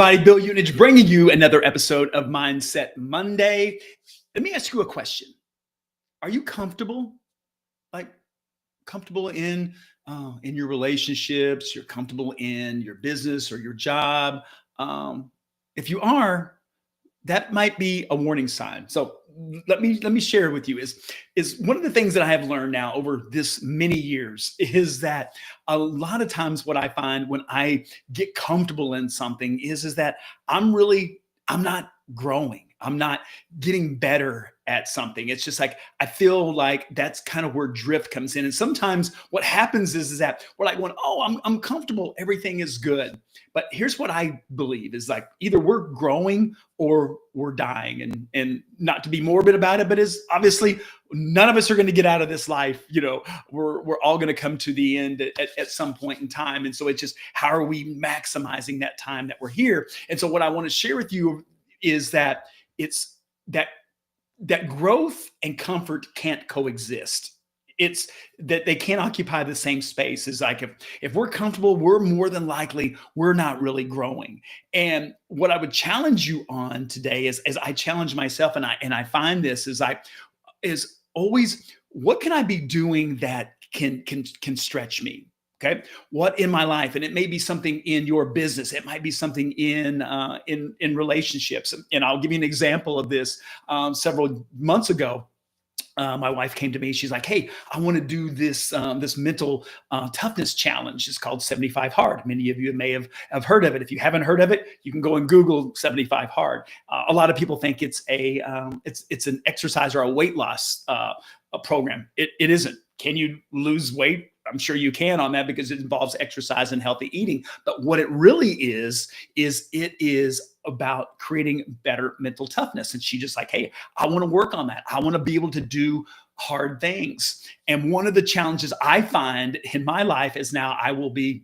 everybody? Bill Unich bringing you another episode of Mindset Monday. Let me ask you a question. Are you comfortable? Like comfortable in your relationships? You're comfortable in your business or your job? If you are, that might be a warning sign. So let me share with you is one of the things that I have learned now over this many years is that a lot of times what I find when I get comfortable in something is that I'm not growing. I'm not getting better at something. It's just like I feel like that's kind of where drift comes in. And sometimes what happens is that we're like, going, oh, I'm comfortable, everything is good. But here's what I believe is like either we're growing or we're dying. And not to be morbid about it, but is obviously none of us are going to get out of this life. We're all going to come to the end at some point in time. And so it's just how are we maximizing that time that we're here? And so what I want to share with you is that it's that growth and comfort can't coexist. It's that they can't occupy the same space. Is like if we're comfortable, we're more than likely we're not really growing. And what I would challenge you on today is, as I challenge myself, and I find this is always what can I be doing that can stretch me. Okay, what in my life, and it may be something in your business, it might be something in relationships, and I'll give you an example of this. Several months ago, my wife came to me. She's like, "Hey, I want to do this mental toughness challenge. It's called 75 Hard. Many of you may have heard of it. If you haven't heard of it, you can go and Google 75 Hard. A lot of people think it's it's an exercise or a weight loss a program. It isn't. Can you lose weight? I'm sure you can on that because it involves exercise and healthy eating. But what it really is it is about creating better mental toughness. And she just like, hey, I want to work on that. I want to be able to do hard things. And one of the challenges I find in my life is now I will be,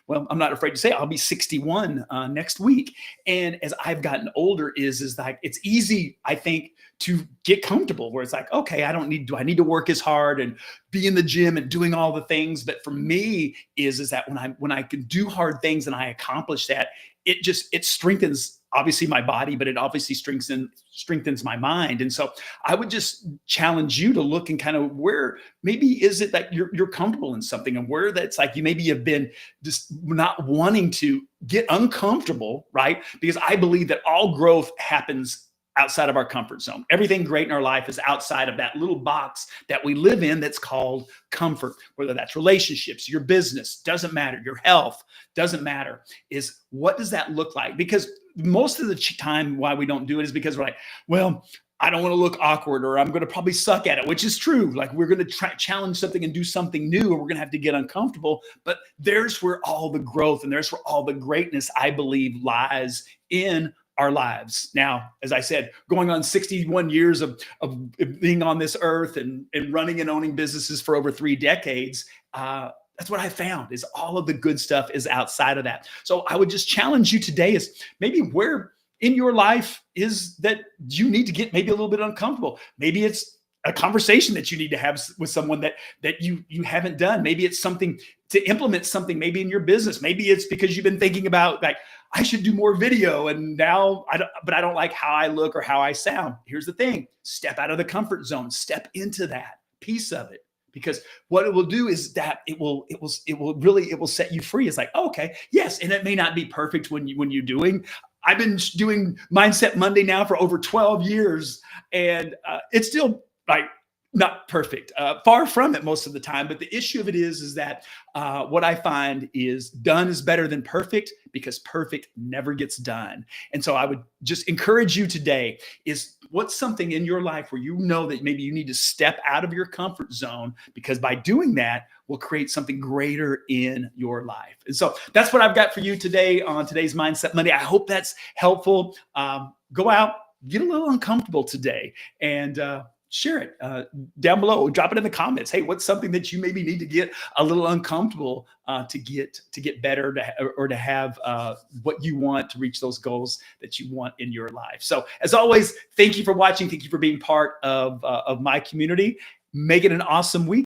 well, I'm not afraid to say I'll be 61 next week. And as I've gotten older is like, it's easy, I think, to get comfortable where it's like, okay, do I need to work as hard and be in the gym and doing all the things? But for me is that when I can do hard things and I accomplish that, it strengthens obviously my body, but it obviously strengthens my mind. And so I would just challenge you to look and kind of where maybe is it that you're comfortable in something and where that's like you maybe have been just not wanting to get uncomfortable, right? Because I believe that all growth happens outside of our comfort zone. Everything great in our life is outside of that little box that we live in that's called comfort, whether that's relationships, your business, doesn't matter, your health, doesn't matter, is what does that look like? Because most of the time why we don't do it is because we're like, well, I don't want to look awkward or I'm going to probably suck at it, which is true. Like we're going to challenge something and do something new and we're going to have to get uncomfortable. But there's where all the growth and there's where all the greatness, I believe, lies in our lives. Now, as I said, going on 61 years of being on this earth and running and owning businesses for over 3 decades, that's what I found is all of the good stuff is outside of that. So I would just challenge you today is maybe where in your life is that you need to get maybe a little bit uncomfortable. Maybe it's a conversation that you need to have with someone that you haven't done. Maybe it's something to implement something maybe in your business. Maybe it's because you've been thinking about like, I should do more video and now I don't like how I look or how I sound. Here's the thing, step out of the comfort zone, step into that piece of it. Because what it will do is that it will set you free. It's like, oh, okay, yes. And it may not be perfect when you're doing. I've been doing Mindset Monday now for over 12 years and it's still like not perfect, far from it most of the time. But the issue of it is that what I find is done is better than perfect because perfect never gets done. And so I would just encourage you today is what's something in your life where you know that maybe you need to step out of your comfort zone because by doing that will create something greater in your life. And so that's what I've got for you today on today's Mindset Monday. I hope that's helpful. Go out, get a little uncomfortable today and share it down below. Drop it in the comments. Hey, what's something that you maybe need to get a little uncomfortable to get better or to have what you want to reach those goals that you want in your life. So as always, thank you for watching. Thank you for being part of my community. Make it an awesome week.